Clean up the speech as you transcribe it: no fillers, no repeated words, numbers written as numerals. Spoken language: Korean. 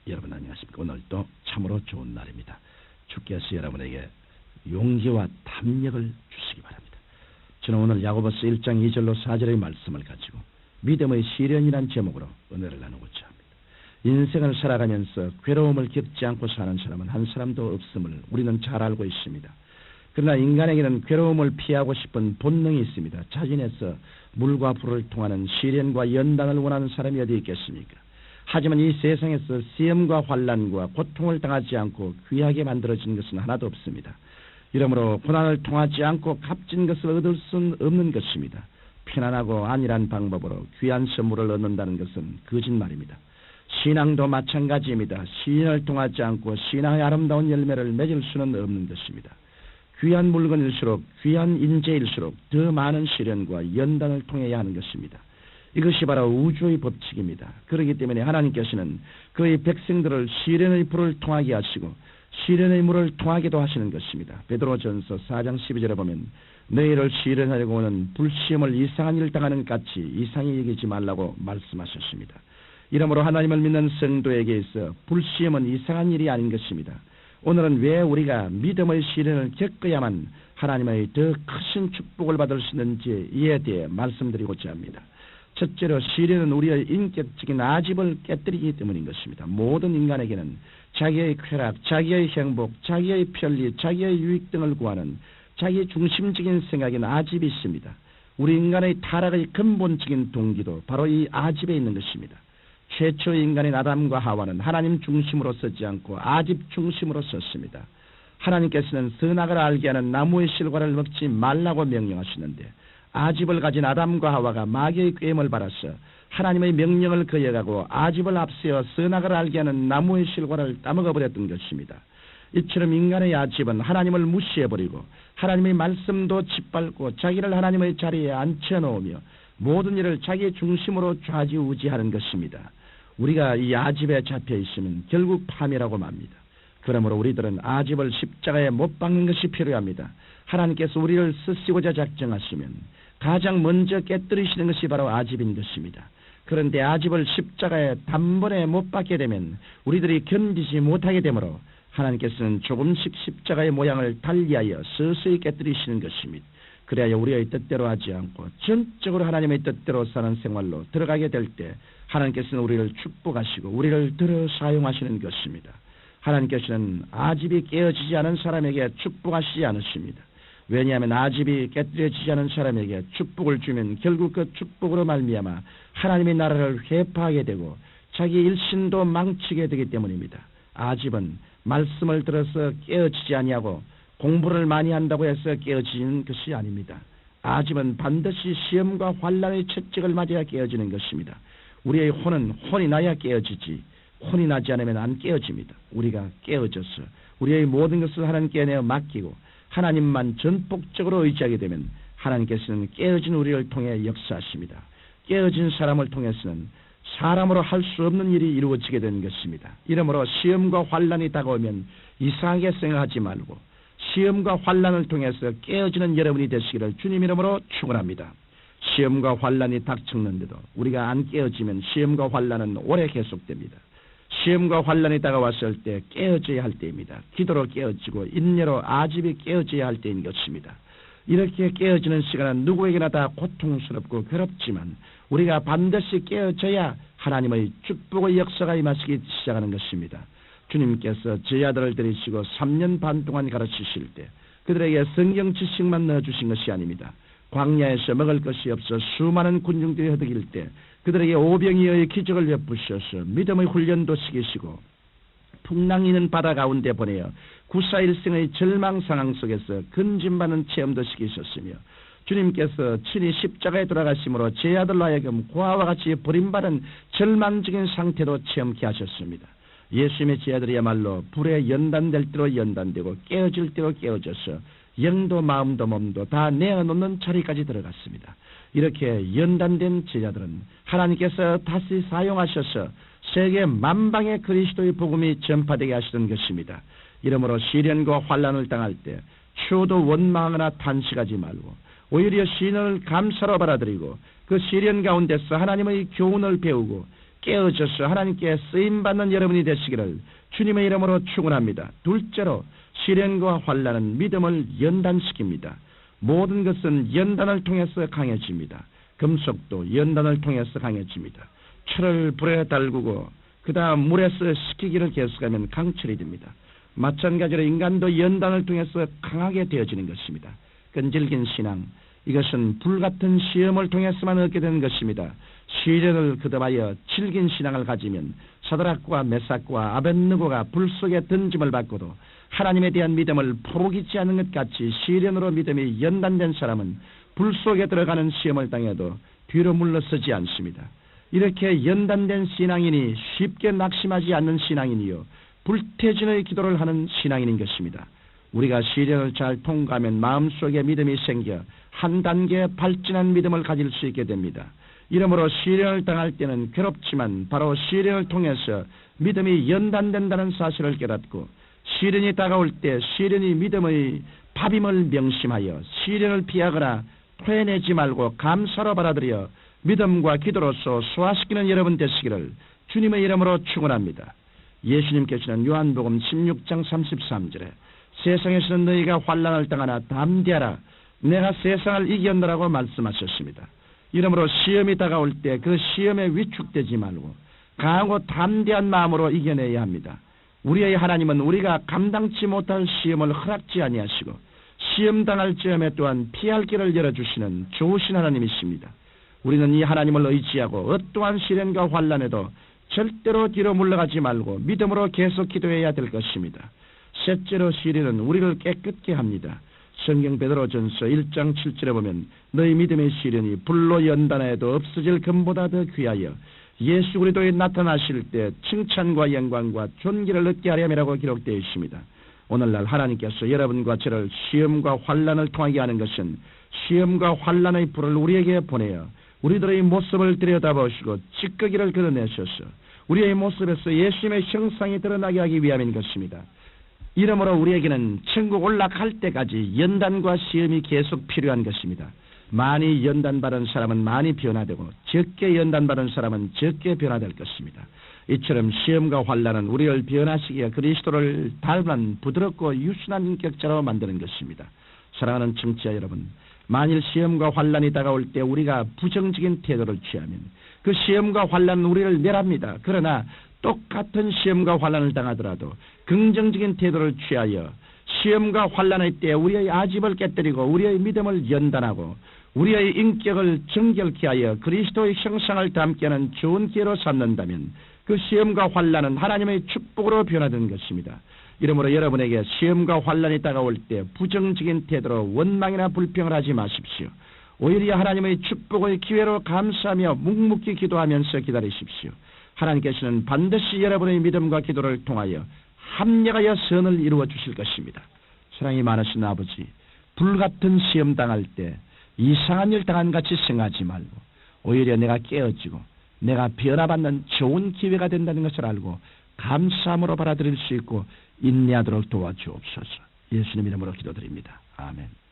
여러분 안녕하십니까? 오늘도 참으로 좋은 날입니다. 주께서 여러분에게 용기와 탐력을 주시기 바랍니다. 저는 오늘 야고보서 1장 2절로 4절의 말씀을 가지고 믿음의 시련이란 제목으로 은혜를 나누고자 합니다. 인생을 살아가면서 괴로움을 겪지 않고 사는 사람은 한 사람도 없음을 우리는 잘 알고 있습니다. 그러나 인간에게는 괴로움을 피하고 싶은 본능이 있습니다. 자진해서 물과 불을 통하는 시련과 연단을 원하는 사람이 어디 있겠습니까? 하지만 이 세상에서 시험과 환난과 고통을 당하지 않고 귀하게 만들어진 것은 하나도 없습니다. 이러므로 고난을 통하지 않고 값진 것을 얻을 수는 없는 것입니다. 편안하고 안일한 방법으로 귀한 선물을 얻는다는 것은 거짓말입니다. 신앙도 마찬가지입니다. 시련을 통하지 않고 신앙의 아름다운 열매를 맺을 수는 없는 것입니다. 귀한 물건일수록 귀한 인재일수록 더 많은 시련과 연단을 통해야 하는 것입니다. 이것이 바로 우주의 법칙입니다. 그렇기 때문에 하나님께서는 그의 백성들을 시련의 불을 통하게 하시고 시련의 물을 통하게도 하시는 것입니다. 베드로전서 4장 12절에 보면 너희를 시련하려고 오는 불시험을 이상한 일을 당하는 것 같이 이상히 여기지 말라고 말씀하셨습니다. 이러므로 하나님을 믿는 성도에게 있어 불시험은 이상한 일이 아닌 것입니다. 오늘은 왜 우리가 믿음의 시련을 겪어야만 하나님의 더 크신 축복을 받을 수 있는지 이에 대해 말씀드리고자 합니다. 첫째로 시련은 우리의 인격적인 아집을 깨뜨리기 때문인 것입니다. 모든 인간에게는 자기의 쾌락, 자기의 행복, 자기의 편리, 자기의 유익 등을 구하는 자기 중심적인 생각인 아집이 있습니다. 우리 인간의 타락의 근본적인 동기도 바로 이 아집에 있는 것입니다. 최초 인간인 아담과 하와는 하나님 중심으로 서지 않고 아집 중심으로 섰습니다. 하나님께서는 선악을 알게 하는 나무의 실과를 먹지 말라고 명령하시는데 아집을 가진 아담과 하와가 마귀의 꾀임을 받아서 하나님의 명령을 거역하고 아집을 앞세워 선악을 알게 하는 나무의 실과를 따먹어버렸던 것입니다. 이처럼 인간의 아집은 하나님을 무시해버리고 하나님의 말씀도 짓밟고 자기를 하나님의 자리에 앉혀놓으며 모든 일을 자기 중심으로 좌지우지하는 것입니다. 우리가 이 아집에 잡혀있으면 결국 파멸하고 맙니다. 그러므로 우리들은 아집을 십자가에 못 박는 것이 필요합니다. 하나님께서 우리를 쓰시고자 작정하시면 가장 먼저 깨뜨리시는 것이 바로 아집인 것입니다. 그런데 아집을 십자가에 단번에 못 박게 되면 우리들이 견디지 못하게 되므로 하나님께서는 조금씩 십자가의 모양을 달리하여 서서히 깨뜨리시는 것입니다. 그래야 우리의 뜻대로 하지 않고 전적으로 하나님의 뜻대로 사는 생활로 들어가게 될 때 하나님께서는 우리를 축복하시고 우리를 들어 사용하시는 것입니다. 하나님께서는 아집이 깨어지지 않은 사람에게 축복하시지 않으십니다. 왜냐하면 아집이 깨뜨려지지 않은 사람에게 축복을 주면 결국 그 축복으로 말미암아 하나님의 나라를 회파하게 되고 자기 일신도 망치게 되기 때문입니다. 아집은 말씀을 들어서 깨어지지 아니하고 공부를 많이 한다고 해서 깨어지는 것이 아닙니다. 아집은 반드시 시험과 환난의 채찍을 맞아야 깨어지는 것입니다. 우리의 혼은 혼이 나야 깨어지지 혼이 나지 않으면 안 깨어집니다. 우리가 깨어져서 우리의 모든 것을 하나님께 내어 맡기고 하나님만 전폭적으로 의지하게 되면 하나님께서는 깨어진 우리를 통해 역사하십니다. 깨어진 사람을 통해서는 사람으로 할 수 없는 일이 이루어지게 되는 것입니다. 이러므로 시험과 환난이 다가오면 이상하게 생각하지 말고 시험과 환난을 통해서 깨어지는 여러분이 되시기를 주님 이름으로 축원합니다. 시험과 환난이 닥쳤는데도 우리가 안 깨어지면 시험과 환난은 오래 계속됩니다. 시험과 환난이 다가왔을 때 깨어져야 할 때입니다. 기도로 깨어지고 인내로 아집이 깨어져야 할 때인 것입니다. 이렇게 깨어지는 시간은 누구에게나 다 고통스럽고 괴롭지만 우리가 반드시 깨어져야 하나님의 축복의 역사가 임하시기 시작하는 것입니다. 주님께서 제자들을 데리시고 3년 반 동안 가르치실 때 그들에게 성경 지식만 넣어주신 것이 아닙니다. 광야에서 먹을 것이 없어 수많은 군중들이 허덕일 때 그들에게 오병이어의 기적을 베푸셔서 믿음의 훈련도 시키시고 풍랑이는 바다 가운데 보내어 구사일생의 절망 상황 속에서 근심받는 체험도 시키셨으며 주님께서 친히 십자가에 돌아가심으로 제 아들로 하여금 고아와 같이 버림받은 절망적인 상태도 체험케 하셨습니다. 예수님의 제자들이야말로 불에 연단될 대로 연단되고 깨어질 대로 깨어져서 영도 마음도 몸도 다 내어놓는 자리까지 들어갔습니다. 이렇게 연단된 제자들은 하나님께서 다시 사용하셔서 세계 만방의 그리스도의 복음이 전파되게 하시던 것입니다. 이러므로 시련과 환난을 당할 때 추워도 원망하거나 탄식하지 말고 오히려 시련을 감사로 받아들이고 그 시련 가운데서 하나님의 교훈을 배우고 깨어져서 하나님께 쓰임받는 여러분이 되시기를 주님의 이름으로 축원합니다. 둘째로, 시련과 환난은 믿음을 연단시킵니다. 모든 것은 연단을 통해서 강해집니다. 금속도 연단을 통해서 강해집니다. 철을 불에 달구고 그 다음 물에서 식히기를 계속하면 강철이 됩니다. 마찬가지로 인간도 연단을 통해서 강하게 되어지는 것입니다. 끈질긴 신앙, 이것은 불같은 시험을 통해서만 얻게 되는 것입니다. 시련을 거듭하여 질긴 신앙을 가지면 사드락과 메삭과 아벳느고가 불 속에 던짐을 받고도 하나님에 대한 믿음을 포기치 않는 것 같이 시련으로 믿음이 연단된 사람은 불 속에 들어가는 시험을 당해도 뒤로 물러서지 않습니다. 이렇게 연단된 신앙인이 쉽게 낙심하지 않는 신앙인이요 불태진의 기도를 하는 신앙인인 것입니다. 우리가 시련을 잘 통과하면 마음속에 믿음이 생겨 한 단계 발전한 믿음을 가질 수 있게 됩니다. 이러므로 시련을 당할 때는 괴롭지만 바로 시련을 통해서 믿음이 연단된다는 사실을 깨닫고 시련이 다가올 때 시련이 믿음의 밥임을 명심하여 시련을 피하거나 토해내지 말고 감사로 받아들여 믿음과 기도로서 소화시키는 여러분 되시기를 주님의 이름으로 축원합니다. 예수님께서는 요한복음 16장 33절에 세상에서는 너희가 환난을 당하나 담대하라 내가 세상을 이겼노라고 말씀하셨습니다. 이러므로 시험이 다가올 때 그 시험에 위축되지 말고 강하고 담대한 마음으로 이겨내야 합니다. 우리의 하나님은 우리가 감당치 못할 시험을 허락지 아니하시고 시험 당할 즈음에 또한 피할 길을 열어주시는 좋으신 하나님이십니다. 우리는 이 하나님을 의지하고 어떠한 시련과 환난에도 절대로 뒤로 물러가지 말고 믿음으로 계속 기도해야 될 것입니다. 셋째로 시련은 우리를 깨끗게 합니다. 성경 베드로전서 1장 7절에 보면 너희 믿음의 시련이 불로 연단하여도 없어질 금보다 더 귀하여 예수 그리스도에 나타나실 때 칭찬과 영광과 존귀를 얻게 하려면이라고 기록되어 있습니다. 오늘날 하나님께서 여러분과 저를 시험과 환난을 통하게 하는 것은 시험과 환난의 불을 우리에게 보내어 우리들의 모습을 들여다보시고 찌꺼기를 걷어내셔서 우리의 모습에서 예수님의 형상이 드러나게 하기 위함인 것입니다. 이러므로 우리에게는 천국 올라갈 때까지 연단과 시험이 계속 필요한 것입니다. 많이 연단받은 사람은 많이 변화되고 적게 연단받은 사람은 적게 변화될 것입니다. 이처럼 시험과 환난은 우리를 변화시키어 그리스도를 닮은 부드럽고 유순한 인격자로 만드는 것입니다. 사랑하는 청취자 여러분, 만일 시험과 환난이 다가올 때 우리가 부정적인 태도를 취하면 그 시험과 환난은 우리를 멸합니다. 그러나 똑같은 시험과 환난을 당하더라도 긍정적인 태도를 취하여 시험과 환난의 때 우리의 아집을 깨뜨리고 우리의 믿음을 연단하고 우리의 인격을 정결케 하여 그리스도의 형상을 담게 하는 좋은 기회로 삼는다면 그 시험과 환난은 하나님의 축복으로 변화되는 것입니다. 이러므로 여러분에게 시험과 환난이 다가올 때 부정적인 태도로 원망이나 불평을 하지 마십시오. 오히려 하나님의 축복의 기회로 감사하며 묵묵히 기도하면서 기다리십시오. 하나님께서는 반드시 여러분의 믿음과 기도를 통하여 합력하여 선을 이루어 주실 것입니다. 사랑이 많으신 아버지, 불같은 시험 당할 때 이상한 일 당한 같이 생각하지 말고 오히려 내가 깨어지고 내가 변화받는 좋은 기회가 된다는 것을 알고 감사함으로 받아들일 수 있고 인내하도록 도와주옵소서. 예수님 이름으로 기도드립니다. 아멘.